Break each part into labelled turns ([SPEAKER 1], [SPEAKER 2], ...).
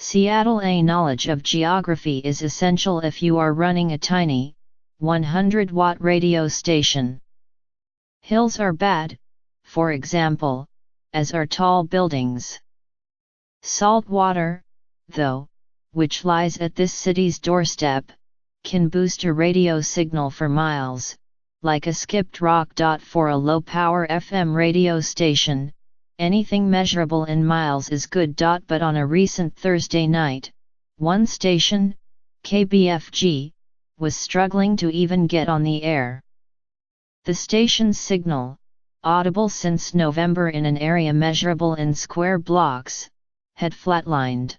[SPEAKER 1] Seattle. A knowledge of geography is essential if you are running a tiny, 100-watt radio station. Hills are bad, for example, as are tall buildings. Salt water, though, which lies at this city's doorstep, can boost a radio signal for miles, like a skipped rock. For a low-power FM radio station, anything measurable in miles is good. But on a recent Thursday night, one station, KBFG, was struggling to even get on the air. The station's signal, audible since November in an area measurable in square blocks, had flatlined.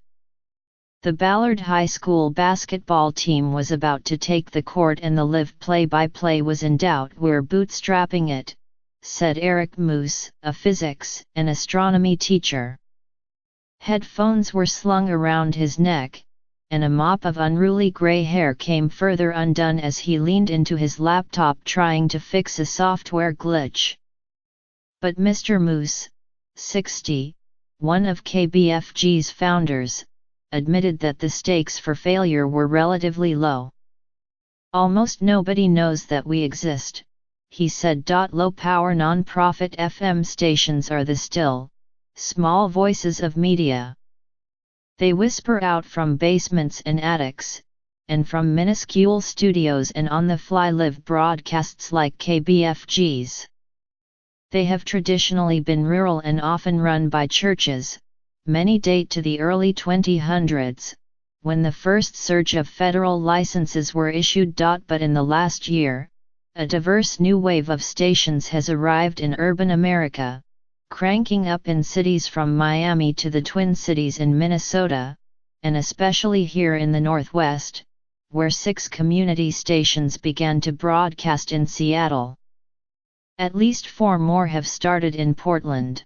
[SPEAKER 1] The Ballard High School basketball team was about to take the court and the live play-by-play was in doubt. "We're bootstrapping it," said Eric Moose, a physics and astronomy teacher. Headphones were slung around his neck, and a mop of unruly gray hair came further undone as he leaned into his laptop trying to fix a software glitch. But Mr. Moose, 60, one of KBFG's founders, admitted that the stakes for failure were relatively low. "Almost nobody knows that we exist," he said. "Low-power non-profit FM stations are the still, small voices of media. They whisper out from basements and attics, and from minuscule studios and on-the-fly live broadcasts like KBFG's. They have traditionally been rural and often run by churches. Many date to the early 2000s, when the first surge of federal licenses were issued. But in the last year, a diverse new wave of stations has arrived in urban America, cranking up in cities from Miami to the Twin Cities in Minnesota, and especially here in the Northwest, where 6 community stations began to broadcast in Seattle. At least 4 more have started in Portland.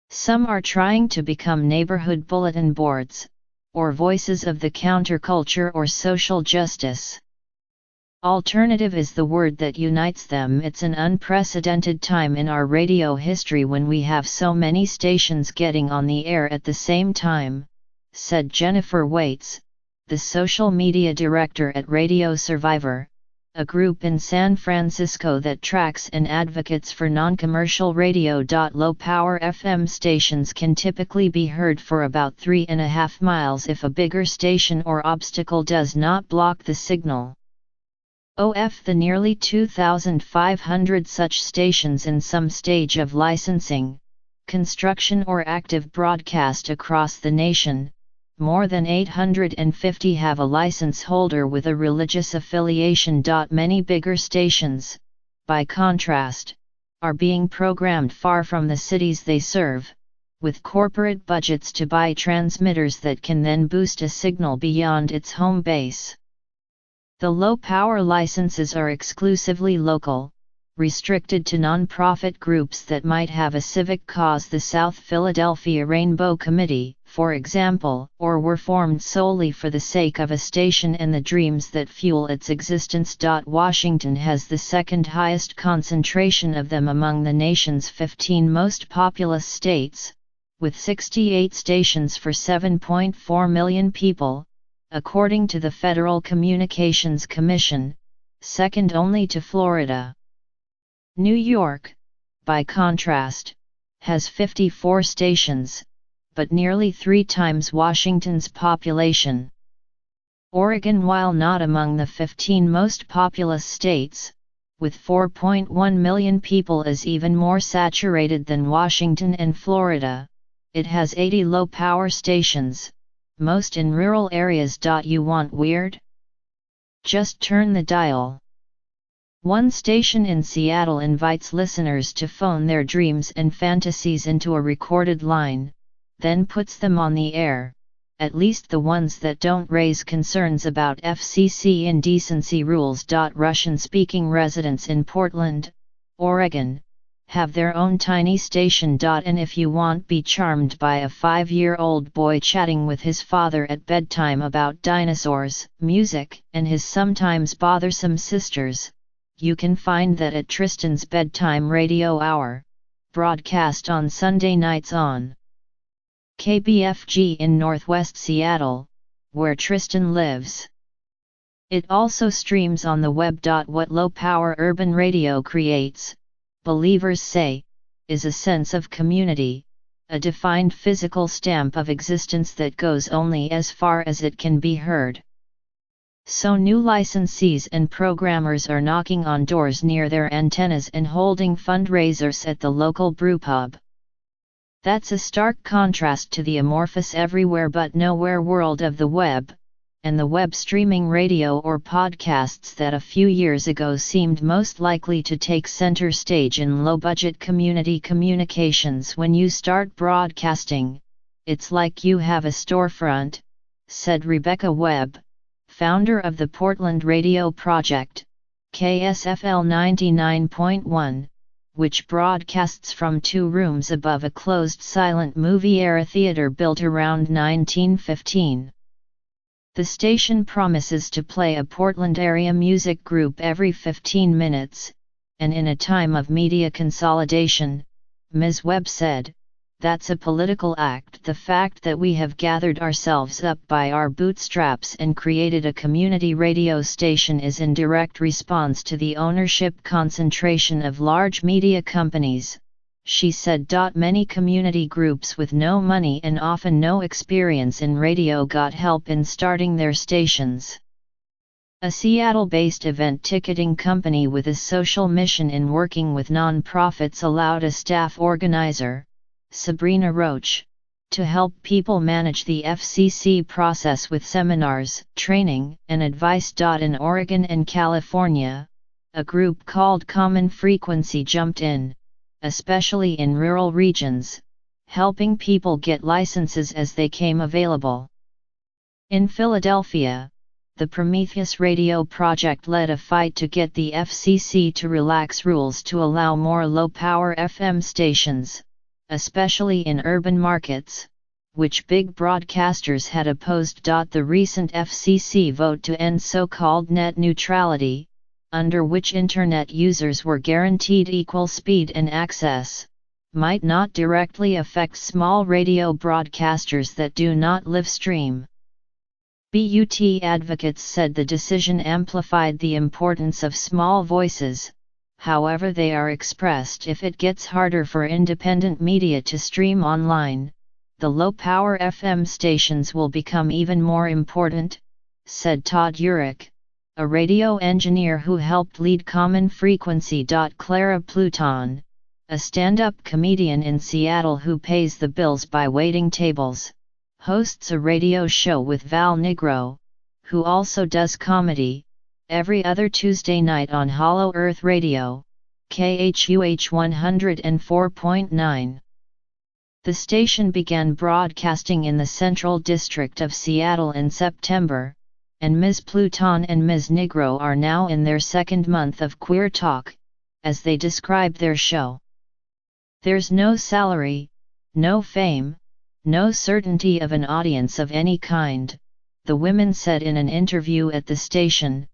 [SPEAKER 1] Some are trying to become neighborhood bulletin boards, or voices of the counterculture or social justice. Alternative is the word that unites them. It's an unprecedented time in our radio history when we have so many stations getting on the air at the same time," said Jennifer Waits, the social media director at Radio Survivor, a group in San Francisco that tracks and advocates for non-commercial radio. Low-power FM stations can typically be heard for about 3.5 miles if a bigger station or obstacle does not block the signal. Of the nearly 2,500 such stations in some stage of licensing, construction or active broadcast across the nation, more than 850 have a license holder with a religious affiliation. Many bigger stations, by contrast, are being programmed far from the cities they serve, with corporate budgets to buy transmitters that can then boost a signal beyond its home base. The low-power licenses are exclusively local, restricted to non-profit groups that might have a civic cause, the South Philadelphia Rainbow Committee, for example, or were formed solely for the sake of a station and the dreams that fuel its existence. Washington has the second highest concentration of them among the nation's 15 most populous states, with 68 stations for 7.4 million people, according to the Federal Communications Commission, second only to Florida. New York, by contrast, has 54 stations, but nearly 3 times Washington's population. Oregon, while not among the 15 most populous states, with 4.1 million people, is even more saturated than Washington and Florida. It has 80 low-power stations, most in rural areas. You want weird? Just turn the dial. One station in Seattle invites listeners to phone their dreams and fantasies into a recorded line, then puts them on the air, at least the ones that don't raise concerns about FCC indecency rules. Russian-speaking residents in Portland, Oregon, have their own tiny station. And if you want be charmed by a 5-year-old boy chatting with his father at bedtime about dinosaurs, music, and his sometimes bothersome sisters, you can find that at Tristan's Bedtime Radio Hour, broadcast on Sunday nights on KBFG in Northwest Seattle, where Tristan lives. It also streams on the web. What low-power urban radio creates, believers say, is a sense of community, a defined physical stamp of existence that goes only as far as it can be heard. So new licensees and programmers are knocking on doors near their antennas and holding fundraisers at the local brewpub. That's a stark contrast to the amorphous everywhere but nowhere world of the web, and the web streaming radio or podcasts that a few years ago seemed most likely to take center stage in low-budget community communications. When you start broadcasting, it's like you have a storefront, said Rebecca Webb, founder of the Portland Radio Project, KSFL 99.1, which broadcasts from 2 rooms above a closed silent movie-era theater built around 1915. The station promises to play a Portland area music group every 15 minutes, and in a time of media consolidation, Ms. Webb said, that's a political act. The fact that we have gathered ourselves up by our bootstraps and created a community radio station is in direct response to the ownership concentration of large media companies, she said. Many community groups with no money and often no experience in radio got help in starting their stations. A Seattle-based event ticketing company with a social mission in working with non-profits allowed a staff organizer, Sabrina Roach, to help people manage the FCC process with seminars, training, and advice. In Oregon and California, a group called Common Frequency jumped in, especially in rural regions, helping people get licenses as they came available. In Philadelphia, the Prometheus Radio Project led a fight to get the FCC to relax rules to allow more low-power FM stations, especially in urban markets, which big broadcasters had opposed. The recent FCC vote to end so-called net neutrality, under which Internet users were guaranteed equal speed and access, might not directly affect small radio broadcasters that do not live stream. BUT advocates said the decision amplified the importance of small voices. However they are expressed. If it gets harder for independent media to stream online, the low-power FM stations will become even more important, said Todd Urich, a radio engineer who helped lead Common Frequency. Clara Pluton, a stand-up comedian in Seattle who pays the bills by waiting tables, hosts a radio show with Val Negro, who also does comedy, every other Tuesday night on Hollow Earth Radio, KHUH 104.9. The station began broadcasting in the Central District of Seattle in September, and Ms. Pluton and Ms. Negro are now in their second month of Queer Talk, as they describe their show. There's no salary, no fame, no certainty of an audience of any kind, the women said in an interview at the station,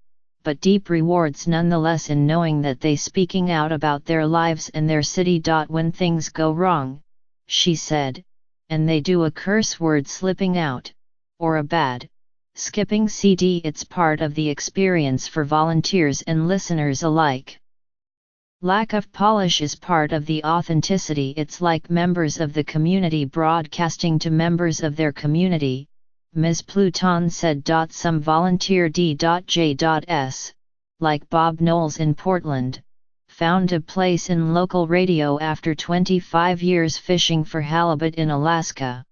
[SPEAKER 1] but deep rewards nonetheless in knowing that they speaking out about their lives and their city. When things go wrong, she said, and they do a curse word slipping out, or a bad, skipping CD, it's part of the experience for volunteers and listeners alike. Lack of polish is part of the authenticity. It's like members of the community broadcasting to members of their community, Ms. Pluton said. Some volunteer D.J.S., like Bob Knowles in Portland, found a place in local radio after 25 years fishing for halibut in Alaska.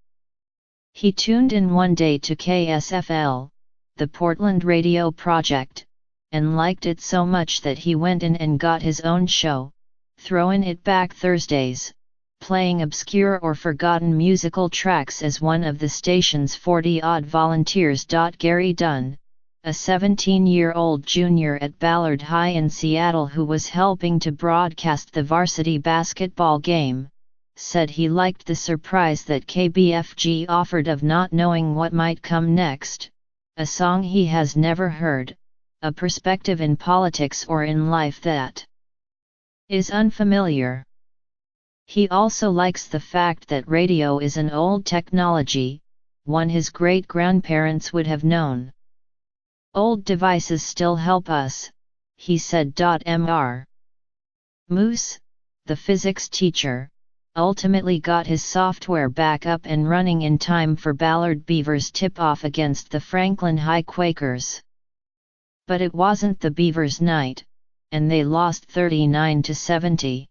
[SPEAKER 1] He tuned in one day to KSFL, the Portland Radio Project, and liked it so much that he went in and got his own show, Throwin' It Back Thursdays, playing obscure or forgotten musical tracks as one of the station's 40-odd volunteers. Gary Dunn, a 17-year-old junior at Ballard High in Seattle who was helping to broadcast the varsity basketball game, said he liked the surprise that KBFG offered of not knowing what might come next, a song he has never heard, a perspective in politics or in life that is unfamiliar. He also likes the fact that radio is an old technology, one his great-grandparents would have known. Old devices still help us, he said. Mr. Moose, the physics teacher, ultimately got his software back up and running in time for Ballard Beavers' tip-off against the Franklin High Quakers. But it wasn't the Beavers' night, and they lost 39-70.